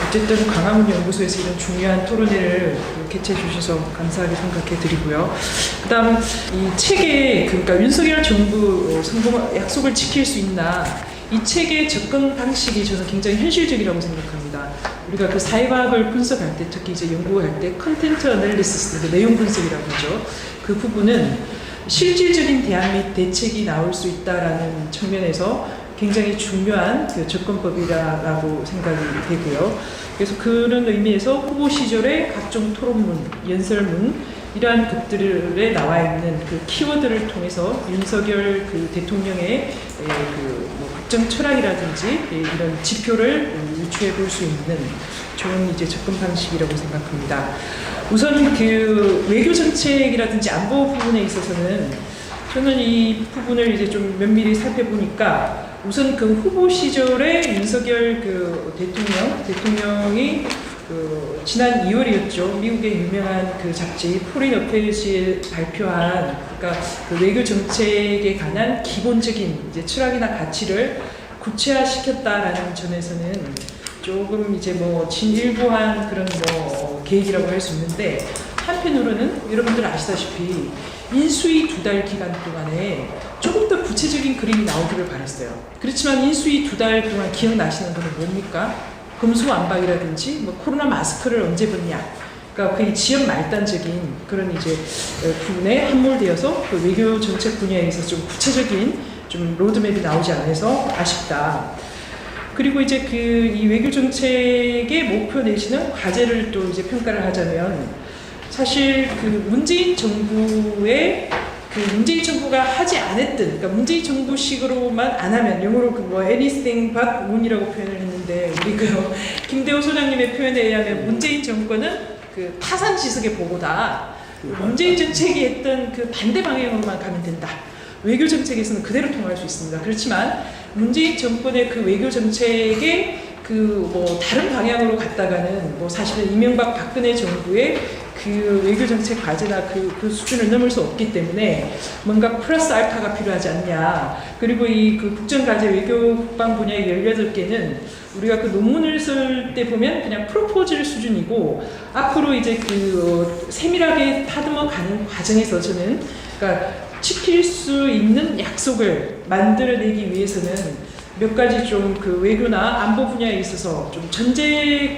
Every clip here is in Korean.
어쨌든 광화문 연구소에서 이런 중요한 토론회를 개최해 주셔서 감사하게 생각해 드리고요. 그다음 이 책에 그러니까 윤석열 정부 성공 약속을 지킬 수 있나, 이 책의 접근 방식이 저는 굉장히 현실적이라고 생각합니다. 우리가 그 사회과학을 분석할 때, 특히 이제 연구할 때 컨텐트 애널리시스, 내용 분석이라고 하죠. 그 부분은 실질적인 대안 및 대책이 나올 수 있다라는 측면에서 굉장히 중요한 그 접근법이라고 생각이 되고요. 그래서 그런 의미에서 후보 시절의 각종 토론문, 연설문, 이러한 것들에 나와 있는 그 키워드를 통해서 윤석열 그 대통령의 뭐 국정 철학이라든지 이런 지표를 유추해 볼 수 있는 좋은 이제 접근 방식이라고 생각합니다. 우선 그 외교 정책이라든지 안보 부분에 있어서는 저는 이 부분을 이제 좀 면밀히 살펴보니까 우선 그 후보 시절에 윤석열 그 대통령이 그 지난 2월이었죠. 미국의 유명한 그 잡지 포린 어페이지에 발표한 그러니까 그 외교 정책에 관한 기본적인 이제 철학이나 가치를 구체화시켰다라는 점에서는 조금 이제 뭐 진일보한 그런 뭐 계획이라고 할 수 있는데, 한편으로는 여러분들 아시다시피 인수위 2달 기간 동안에 조금 더 구체적인 그림이 나오기를 바랐어요. 그렇지만 인수위 2달 동안 기억나시는 거는 뭡니까? 검수완박이라든지 뭐 코로나 마스크를 언제 벗냐, 그러니까 거의 지역 말단적인 그런 이제 부분에 함몰되어서 그 외교 정책 분야에 있어서 좀 구체적인 좀 로드맵이 나오지 않아서 아쉽다. 그리고 이제 그 이 외교 정책의 목표 내지는 과제를 또 이제 평가를 하자면, 사실 그 문재인 정부의 그 문재인 정부가 하지 않았던, 그러니까 문재인 정부식으로만 안 하면, 영어로 그 뭐 anything but 문이라고 표현을 했는데, 우리 그 김대호 소장님의 표현에 의하면 문재인 정권은 그 타산지석의 보고다. 문재인 정책이 했던 그 반대 방향으로만 가면 된다. 외교 정책에서는 그대로 통할 수 있습니다. 그렇지만 문재인 정권의 그 외교 정책의 그 뭐 다른 방향으로 갔다가는 뭐 사실은 이명박 박근혜 정부의 그 외교 정책 과제나 그 수준을 넘을 수 없기 때문에 뭔가 플러스 알파가 필요하지 않냐. 그리고 이 그 국정과제 외교 국방 분야의 18개는 우리가 그 논문을 쓸 때 보면 그냥 프로포즈 수준이고, 앞으로 이제 그 세밀하게 다듬어 가는 과정에서 저는 그러니까 지킬 수 있는 약속을 만들어내기 위해서는 몇 가지 좀 그 외교나 안보 분야에 있어서 좀 전제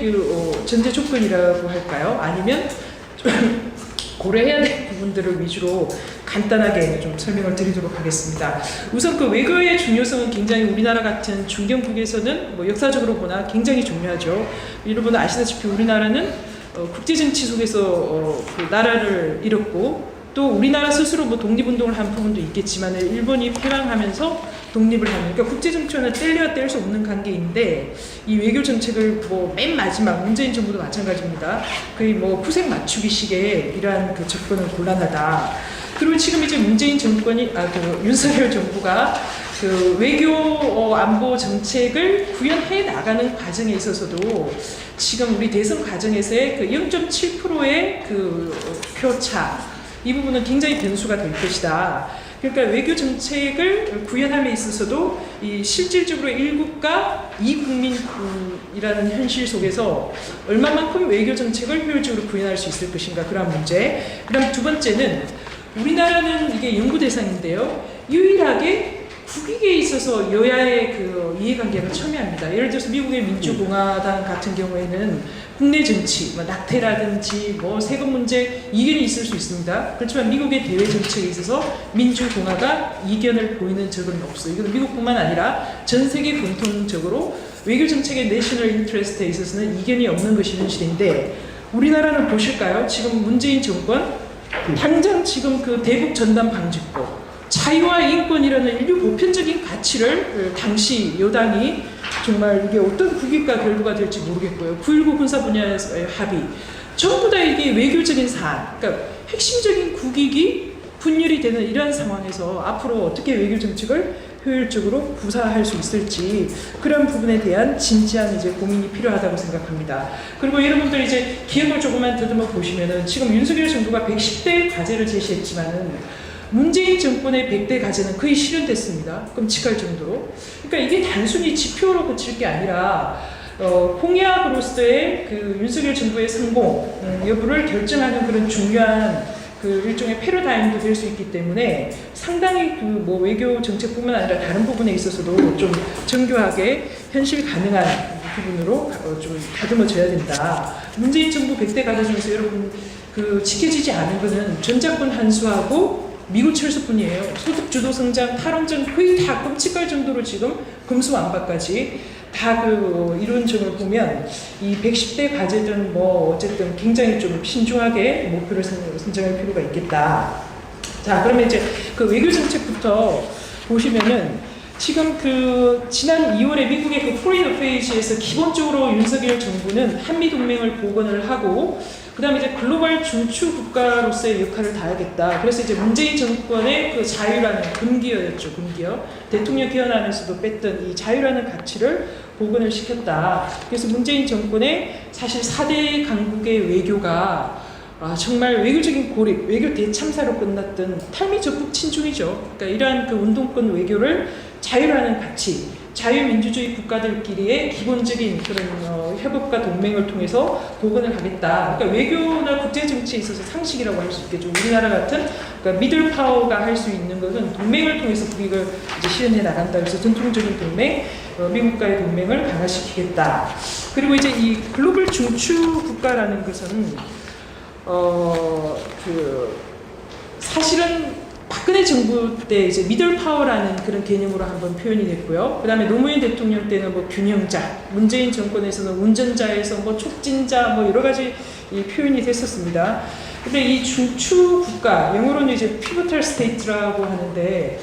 조건이라고 할까요? 아니면 좀 고려해야 될 부분들을 위주로 간단하게 좀 설명을 드리도록 하겠습니다. 우선 그 외교의 중요성은 굉장히 우리나라 같은 중견국에서는 뭐 역사적으로 보나 굉장히 중요하죠. 여러분 아시다시피 우리나라는 국제정치 속에서 그 나라를 잃었고, 또 우리나라 스스로 뭐 독립운동을 한 부분도 있겠지만 일본이 패망하면서 독립을 하는, 그러니까 국제정치와는 뗄래야 뗄 수 없는 관계인데, 이 외교 정책을 뭐 맨 마지막 문재인 정부도 마찬가지입니다. 거의 뭐 후색 맞추기식의 이러한 그 접근은 곤란하다. 그리고 지금 이제 문재인 정권이 그 윤석열 정부가 그 외교 안보 정책을 구현해 나가는 과정에 있어서도 지금 우리 대선 과정에서의 그 0.7%의 그 표차, 이 부분은 굉장히 변수가 될 것이다. 그러니까 외교 정책을 구현함에 있어서도 이 실질적으로 1국가 2국민이라는 현실 속에서 얼마만큼 외교 정책을 효율적으로 구현할 수 있을 것인가, 그런 문제. 그다음 두 번째는 우리나라는 이게 연구 대상인데요. 유일하게 국익에 있어서 여야의 그 이해관계가 첨예합니다. 예를 들어서 미국의 민주공화당 같은 경우에는 국내 정치, 뭐 낙태라든지 뭐 세금 문제 이견이 있을 수 있습니다. 그렇지만 미국의 대외 정책에 있어서 민주공화가 이견을 보이는 적은 없어요. 이건 미국뿐만 아니라 전 세계 공통적으로 외교 정책의 내셔널 인트레스트에 있어서는 이견이 없는 것이 현실인데, 우리나라는 보실까요? 지금 문재인 정권 당장 지금 그 대북 전단 방지법, 자유와 인권이라는 인류 보편적인 가치를 당시 여당이 정말 이게 어떤 국익과 결부가 될지 모르겠고요. 9.19 군사 분야에서의 합의, 전부 다 이게 외교적인 사안, 그러니까 핵심적인 국익이 분열이 되는 이러한 상황에서 앞으로 어떻게 외교 정책을 효율적으로 구사할 수 있을지, 그런 부분에 대한 진지한 이제 고민이 필요하다고 생각합니다. 그리고 여러분들 이제 기억을 조금만 더듬어 보시면은 지금 윤석열 정부가 110대 과제를 제시했지만은 문재인 정권의 100대 과제는 거의 실현됐습니다. 끔찍할 정도로. 그러니까 이게 단순히 지표로 그칠 게 아니라 공약으로서의 그 윤석열 정부의 성공 여부를 결정하는 그런 중요한 그 일종의 패러다임도 될 수 있기 때문에 상당히 그 뭐 외교 정책뿐만 아니라 다른 부분에 있어서도 좀 정교하게 현실 가능한 부분으로 좀 다듬어져야 된다. 문재인 정부 100대 과정에서 여러분 그 지켜지지 않은 것은 전작권 한수하고 미국 철수뿐이에요. 소득주도 성장, 탈원전 거의 다 끔찍할 정도로 지금 금수완박까지 다 그 이런 점을 보면 이 110대 과제든 뭐 어쨌든 굉장히 좀 신중하게 목표를 선정할 필요가 있겠다. 자, 그러면 이제 그 외교 정책부터 보시면은 지금 그 지난 2월에 미국의 그 포린 어페이지에서 기본적으로 윤석열 정부는 한미 동맹을 복원을 하고 그다음에 이제 글로벌 중추 국가로서의 역할을 다하겠다. 그래서 이제 문재인 정권의 그 자유라는 금기어였죠, 금기어. 대통령 개헌안에서도 뺐던 이 자유라는 가치를 복원을 시켰다. 그래서 문재인 정권의 사실 4대 강국의 외교가 정말 외교적인 고립, 외교 대참사로 끝났던 탈미 적극 친중이죠. 그러니까 이러한 그 운동권 외교를 자유라는 가치, 자유민주주의 국가들끼리의 기본적인 그런 협업과 동맹을 통해서 복원을 하겠다. 그러니까 외교나 국제정치에 있어서 상식이라고 할 수 있겠죠. 우리나라 같은 그러니까 미들 파워가 할 수 있는 것은 동맹을 통해서 국익을 이제 실현해 나간다. 그래서 전통적인 동맹, 미국과의 동맹을 강화시키겠다. 그리고 이제 이 글로벌 중추 국가라는 것은 사실은 박근혜 정부 때 이제 미들 파워라는 그런 개념으로 한번 표현이 됐고요. 그 다음에 노무현 대통령 때는 뭐 균형자, 문재인 정권에서는 운전자에서 뭐 촉진자 뭐 여러 가지 이 표현이 됐었습니다. 근데 이 중추 국가, 영어로는 이제 pivotal state라고 하는데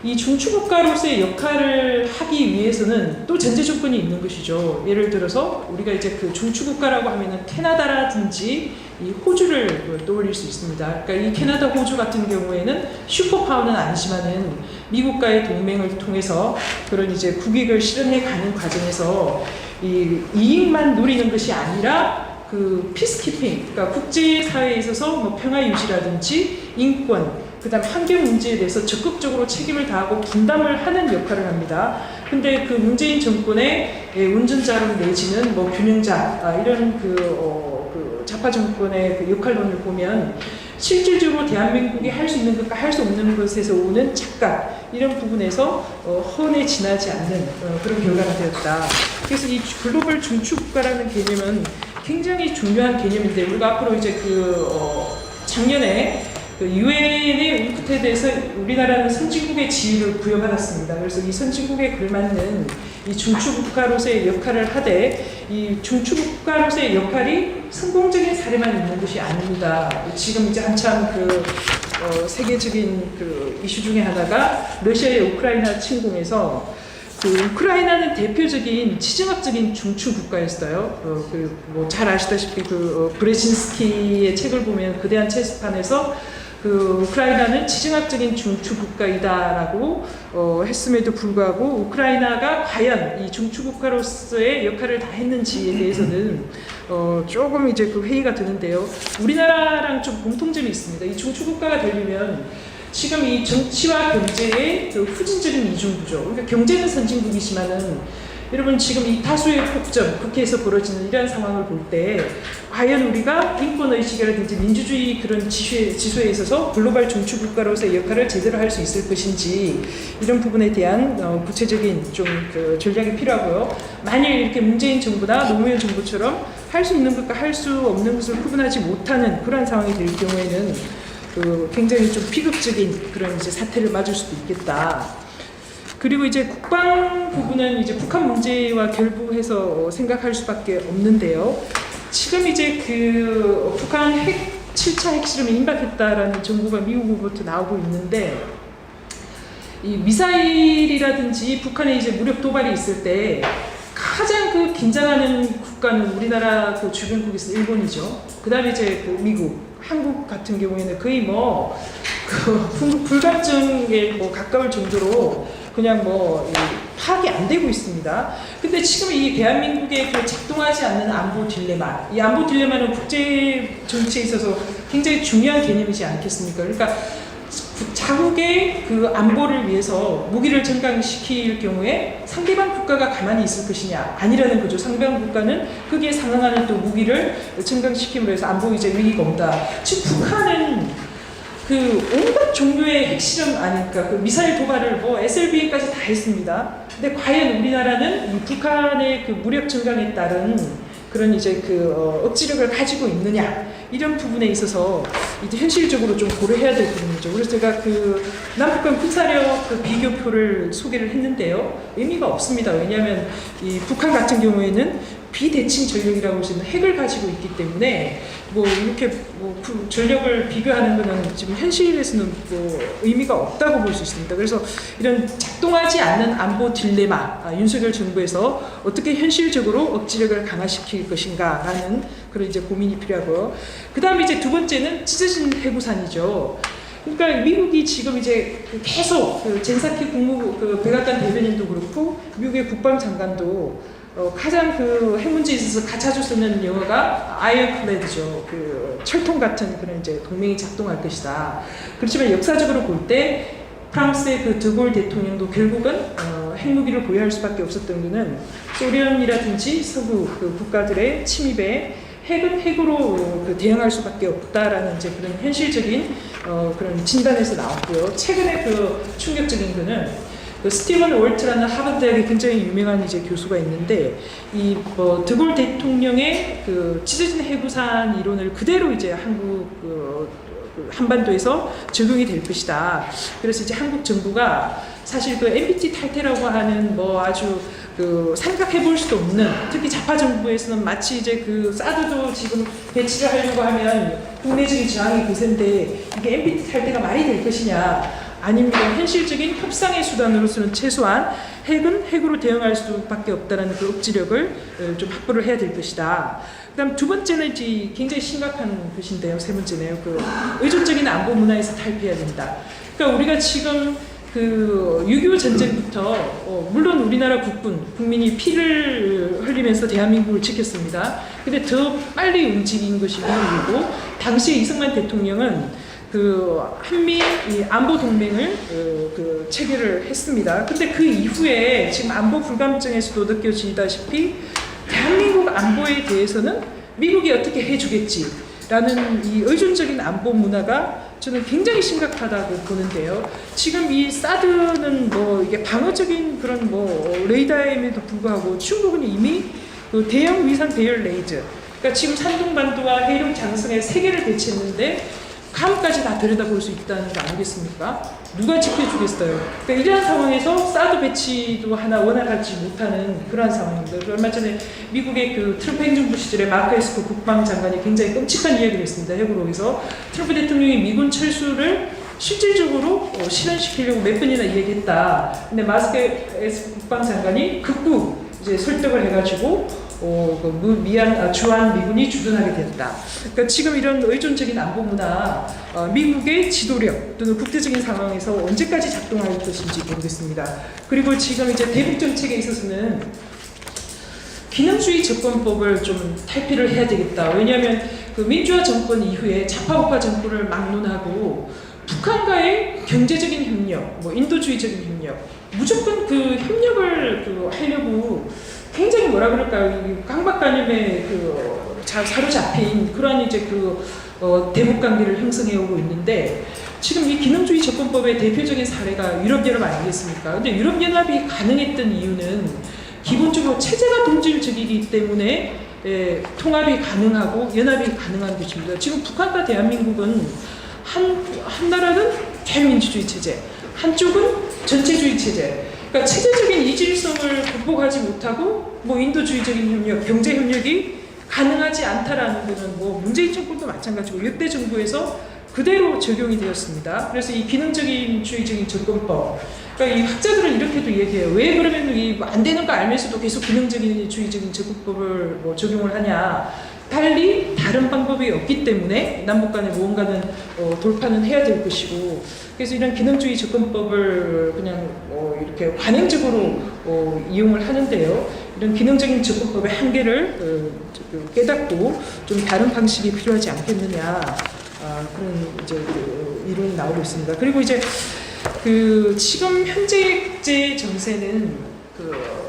이 중추 국가로서의 역할을 하기 위해서는 또 전제 조건이 있는 것이죠. 예를 들어서 우리가 이제 그 중추 국가라고 하면은 캐나다라든지 이 호주를 떠올릴 수 있습니다. 그러니까 이 캐나다, 호주 같은 경우에는 슈퍼파워는 아니지만은 미국과의 동맹을 통해서 그런 이제 국익을 실현해 가는 과정에서 이 이익만 누리는 것이 아니라 그 피스키핑, 그러니까 국제사회에 있어서 뭐 평화 유지라든지 인권, 그 다음 환경 문제에 대해서 적극적으로 책임을 다하고 분담을 하는 역할을 합니다. 근데 그 문재인 정권의 운전자로 내지는 뭐 균형자, 이런 그 좌파 정권의 그 역할론을 보면 실질적으로 대한민국이 할 수 있는 것과 할 수 없는 것에서 오는 착각, 이런 부분에서 헌에 지나지 않는 그런 결과가 되었다. 그래서 이 글로벌 중추 국가라는 개념은 굉장히 중요한 개념인데, 우리가 앞으로 이제 작년에 유엔의 운크트에 대해서 우리나라는 선진국의 지위를 부여받았습니다. 그래서 이 선진국에 걸맞는 이 중추국가로서의 역할을 하되, 이 중추국가로서의 역할이 성공적인 사례만 있는 것이 아닙니다. 지금 이제 한참 세계적인 그 이슈 중에 하나가 러시아의 우크라이나 침공에서 우크라이나는 대표적인 지정학적인 중추 국가였어요. 뭐 잘 아시다시피 브레진스키의 책을 보면 거대한 체스판에서 우크라이나는 지정학적인 중추 국가이다라고 했음에도 불구하고 우크라이나가 과연 이 중추 국가로서의 역할을 다 했는지에 대해서는 조금 이제 회의가 드는데요. 우리나라랑 좀 공통점이 있습니다. 이 중추 국가가 되려면 지금 이 정치와 경제의 후진적인 이중구조, 그러니까 경제는 선진국이지만은 여러분 지금 이 다수의 폭정, 국회에서 벌어지는 이러한 상황을 볼 때 과연 우리가 인권의식이라든지 민주주의 그런 지수에 있어서 글로벌 중추 국가로서의 역할을 제대로 할 수 있을 것인지, 이런 부분에 대한 구체적인 좀 전략이 필요하고요. 만일 이렇게 문재인 정부나 노무현 정부처럼 할 수 있는 것과 할 수 없는 것을 구분하지 못하는 그러한 상황이 될 경우에는 굉장히 좀 비극적인 그런 이제 사태를 맞을 수도 있겠다. 그리고 이제 국방 부분은 이제 북한 문제와 결부해서 생각할 수밖에 없는데요. 지금 이제 북한 7차 핵실험이 임박했다라는 정보가 미국으로부터 나오고 있는데, 이 미사일이라든지 북한에 이제 무력 도발이 있을 때 가장 긴장하는 국가는 우리나라 주변국에서 일본이죠. 그 다음에 이제 미국, 한국 같은 경우에는 거의 불감증에 가까울 정도로 그냥 파악이 안 되고 있습니다. 근데 지금 이 대한민국의 작동하지 않는 안보 딜레마, 이 안보 딜레마는 국제 정치에 있어서 굉장히 중요한 개념이지 않겠습니까? 그러니까 자국의 그 안보를 위해서 무기를 증강시킬 경우에 상대방 국가가 가만히 있을 것이냐 아니라는 거죠. 상대방 국가는 거기에 상응하는 또 무기를 증강시킴으로 해서 안보 이제 위기가 온다. 지금 북한은 그 온갖 종류의 핵실험 아니까 그 미사일 도발을 뭐 SLBM까지 다 했습니다. 근데 과연 우리나라는 이 북한의 그 무력 증강에 따른 그런 이제 그 억지력을 가지고 있느냐 이런 부분에 있어서 이제 현실적으로 좀 고려해야 될 부분이죠. 그래서 제가 그 남북한 군사력 그 비교표를 소개를 했는데요. 의미가 없습니다. 왜냐하면 이 북한 같은 경우에는 비대칭 전력이라고 할 수 있는 핵을 가지고 있기 때문에 뭐 이렇게 뭐 전력을 비교하는 것은 지금 현실에서는 뭐 의미가 없다고 볼 수 있습니다. 그래서 이런 작동하지 않는 안보 딜레마, 윤석열 정부에서 어떻게 현실적으로 억지력을 강화시킬 것인가라는 그런 이제 고민이 필요하고요. 그 다음에 이제 두 번째는 찢어진 해구산이죠. 그러니까 미국이 지금 이제 계속 그 젠사키 국무 그 백악관 대변인도 그렇고 미국의 국방장관도 가장 그 핵 문제에 있어서 자주 쓰는 영어가 아이언클레드죠. 그 철통 같은 그런 이제 동맹이 작동할 것이다. 그렇지만 역사적으로 볼 때 프랑스의 그 드골 대통령도 결국은 핵무기를 보유할 수밖에 없었던 것은 소련이라든지 서구 그 국가들의 침입에 핵은 핵으로 그 대응할 수밖에 없다라는 이제 그런 현실적인 그런 진단에서 나왔고요. 최근에 그 충격적인 거는 그 스티븐 월트라는 하버드 대학의 굉장히 유명한 이제 교수가 있는데 이 드골 대통령의 그 찢어진 해구산 이론을 그대로 이제 한국 그 한반도에서 적용이 될 것이다. 그래서 이제 한국 정부가 사실 그 NPT 탈퇴라고 하는 뭐 아주 그 생각해 볼 수도 없는 특히 좌파 정부에서는 마치 이제 그 사드도 지금 배치를 하려고 하면 국내적인 저항이 거센데 이게 NPT 탈퇴가 말이 될 것이냐. 아닙니다. 현실적인 협상의 수단으로서는 최소한 핵은 핵으로 대응할 수밖에 없다는 그 억지력을 좀 확보를 해야 될 것이다. 그다음 두 번째는 이제 굉장히 심각한 것인데요. 세 번째네요. 그 의존적인 안보 문화에서 탈피해야 된다. 그러니까 우리가 지금 그 6.25 전쟁부터 물론 우리나라 국민이 피를 흘리면서 대한민국을 지켰습니다. 근데 더 빨리 움직인 것이 미국이고 당시 이승만 대통령은 그 한미 안보 동맹을 그 체결을 했습니다. 근데 그 이후에 지금 안보 불감증에서도 느껴지다시피 대한민국 안보에 대해서는 미국이 어떻게 해주겠지라는 이 의존적인 안보 문화가 저는 굉장히 심각하다고 보는데요. 지금 이 사드는 뭐 이게 방어적인 그런 뭐 레이더임에도 불구하고 중국은 이미 그 대형 위상 배열 레이저, 그러니까 지금 산둥반도와 해룡 장성에 3개를 배치했는데 감까지 다 들여다볼 수 있다는 거 아니겠습니까? 누가 지켜주겠어요? 그러니까 이러한 상황에서 사드 배치도 하나 원활하지 못하는 그러한 상황입니다. 얼마 전에 미국의 그 트럼프 행정부 시절에 마크 에스퍼 국방장관이 굉장히 끔찍한 이야기를 했습니다. 핵으로해서 트럼프 대통령이 미군 철수를 실질적으로 실현시키려고 몇 번이나 이야기했다. 근데 마크 에스퍼 국방장관이 극구 이제 설득을 해가지고 주한 미군이 주둔하게 됐다. 그러니까 지금 이런 의존적인 안보 문화, 미국의 지도력 또는 국제적인 상황에서 언제까지 작동할 것인지 모르겠습니다. 그리고 지금 이제 대북 정책에 있어서는 기능주의 접근법을 좀 탈피를 해야 되겠다. 왜냐하면 그 민주화 정권 이후에 좌파우파 정권을 막론하고 북한과의 경제적인 협력, 뭐 인도주의적인 협력, 무조건 그 협력을 그 하려고 굉장히 뭐라 그럴까요? 강박관념에 그 사로잡힌 그러한 이제 그 대북 관계를 형성해 오고 있는데 지금 이 기능주의 접근법의 대표적인 사례가 유럽연합 아니겠습니까? 근데 유럽연합이 가능했던 이유는 기본적으로 체제가 동질적이기 때문에 통합이 가능하고 연합이 가능한 것입니다. 지금 북한과 대한민국은 한 나라는 자유민주주의 체제, 한쪽은 전체주의 체제. 그러니까 체제적인 이질성을 극복하지 못하고 뭐 인도주의적인 협력, 경제 협력이 가능하지 않다라는 것은 뭐 문재인 정권도 마찬가지고 역대 정부에서 그대로 적용이 되었습니다. 그래서 이 기능적인 주의적인 접근법, 그러니까 이 학자들은 이렇게도 얘기해요. 왜 그러면 이 안 되는 거 알면서도 계속 기능적인 주의적인 접근법을 뭐 적용을 하냐? 달리 다른 방법이 없기 때문에 남북 간에 무언가는 돌파는 해야 될 것이고, 그래서 이런 기능주의 접근법을 그냥 이렇게 관행적으로 이용을 하는데요. 이런 기능적인 접근법의 한계를 깨닫고 좀 다른 방식이 필요하지 않겠느냐. 그런 이제 이론이 나오고 있습니다. 그리고 이제 지금 현재의 정세는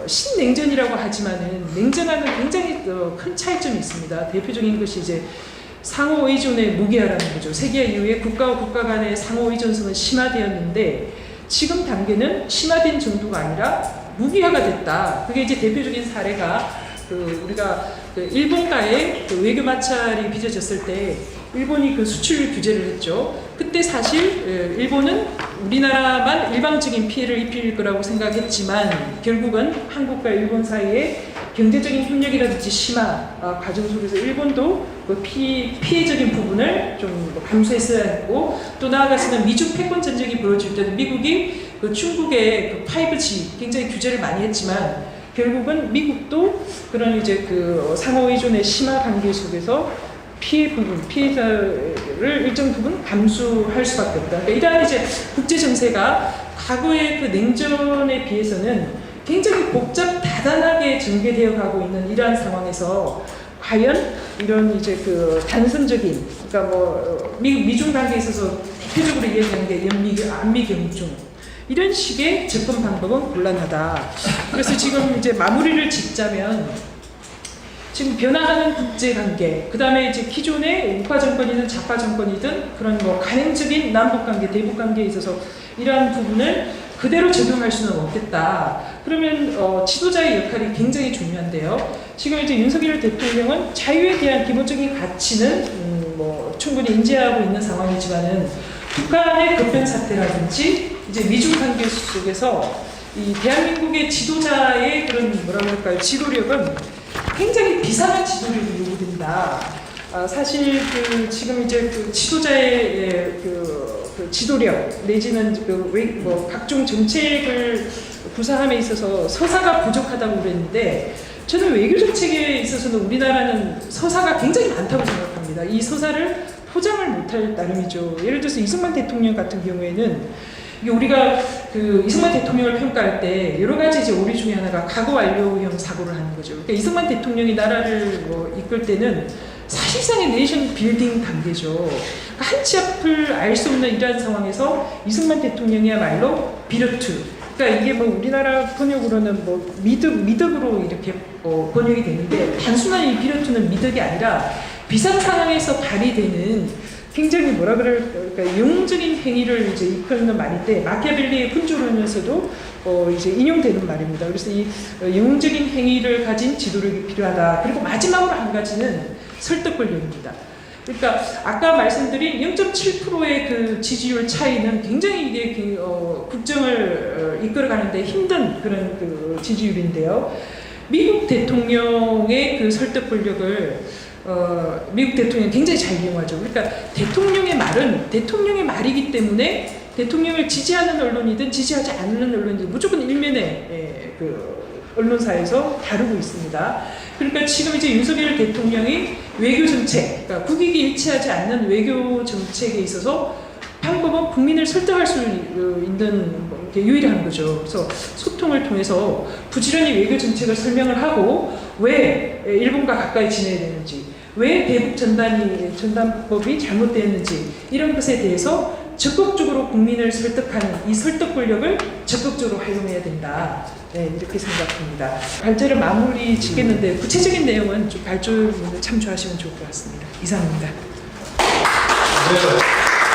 신냉전이라고 하지만은 냉전하고는 굉장히 큰 차이점이 있습니다. 대표적인 것이 이제 상호 의존의 무기화라는 거죠. 세계화 이후에 국가와 국가 간의 상호 의존성은 심화되었는데 지금 단계는 심화된 정도가 아니라 무기화가 됐다. 그게 이제 대표적인 사례가 우리가 일본과의 외교 마찰이 빚어졌을 때 일본이 수출 규제를 했죠. 그때 사실 일본은 우리나라만 일방적인 피해를 입힐 거라고 생각했지만 결국은 한국과 일본 사이에 경제적인 협력이라든지 심화 과정 속에서 일본도 피해적인 부분을 좀 감수했어야 했고, 또 나아가서는 미중 패권 전쟁이 벌어질 때는 미국이 중국의 5G 굉장히 규제를 많이 했지만 결국은 미국도 그런 이제 상호 의존의 심화 관계 속에서 피해자를 일정 부분 감수할 수밖에 없다. 그러니까 이러한 이제 국제 정세가 과거의 냉전에 비해서는 굉장히 복잡 다단하게 전개되어 가고 있는 이러한 상황에서 과연 이런 이제 단선적인, 그러니까 미중 관계에 있어서 대표적으로 이야기하는 게 안미 경중, 이런 식의 접근 방법은 곤란하다. 그래서 지금 이제 마무리를 짓자면 지금 변화하는 국제 관계, 그 다음에 이제 기존의 우파 정권이든 좌파 정권이든 그런 가행적인 남북 관계, 대북 관계에 있어서 이러한 부분을 그대로 적용할 수는 없겠다. 그러면 지도자의 역할이 굉장히 중요한데요. 지금 이제 윤석열 대통령은 자유에 대한 기본적인 가치는 충분히 인지하고 있는 상황이지만은 북한의 급변 사태라든지 이제 미중 관계 속에서 이 대한민국의 지도자의 그런 지도력은 굉장히 비상한 지도력이 요구된다. 사실 지금 이제 지도자의 지도력 내지는 각종 정책을 구사함에 있어서 서사가 부족하다고 그랬는데, 저는 외교 정책에 있어서는 우리나라는 서사가 굉장히 많다고 생각합니다. 이 서사를 포장을 못할 따름이죠. 예를 들어서 이승만 대통령 같은 경우에는 우리가 이승만 대통령을 평가할 때 여러 가지 이제 오류 중에 하나가 과거 완료형 사고를 하는 거죠. 그러니까 이승만 대통령이 나라를 이끌 때는 사실상의 내이션 빌딩 단계죠. 한치 앞을 알 수 없는 이러한 상황에서 이승만 대통령이야말로 비르투. 그러니까 이게 우리나라 번역으로는 미덕으로 이렇게 번역이 되는데, 단순한 이 비르투는 미덕이 아니라 비상 상황에서 발휘되는 굉장히 그러니까 영웅적인 행위를 이제 이끌는 말인데, 마키아벨리의 군주론에서도 이제 인용되는 말입니다. 그래서 이 영웅적인 행위를 가진 지도력이 필요하다. 그리고 마지막으로 한 가지는 설득 권력입니다. 그러니까 아까 말씀드린 0.7%의 지지율 차이는 굉장히 이게 국정을 이끌어가는데 힘든 그런 지지율인데요. 미국 대통령의 설득 권력을 미국 대통령이 굉장히 잘 이용하죠. 그러니까 대통령의 말은 대통령의 말이기 때문에 대통령을 지지하는 언론이든 지지하지 않는 언론이든 무조건 일면에 언론사에서 다루고 있습니다. 그러니까 지금 이제 윤석열 대통령이 외교 정책, 그러니까 국익이 일치하지 않는 외교 정책에 있어서 방법은 국민을 설득할 수 있는 게 유일한 거죠. 그래서 소통을 통해서 부지런히 외교 정책을 설명을 하고 왜 일본과 가까이 지내야 되는지, 왜 대북 전단법이 잘못되었는지, 이런 것에 대해서 적극적으로 국민을 설득하는 이 설득 권력을 적극적으로 활용해야 된다. 네, 이렇게 생각합니다. 발제를 마무리 짓겠는데 구체적인 내용은 좀 발제문을 참조하시면 좋을 것 같습니다. 이상입니다. 네.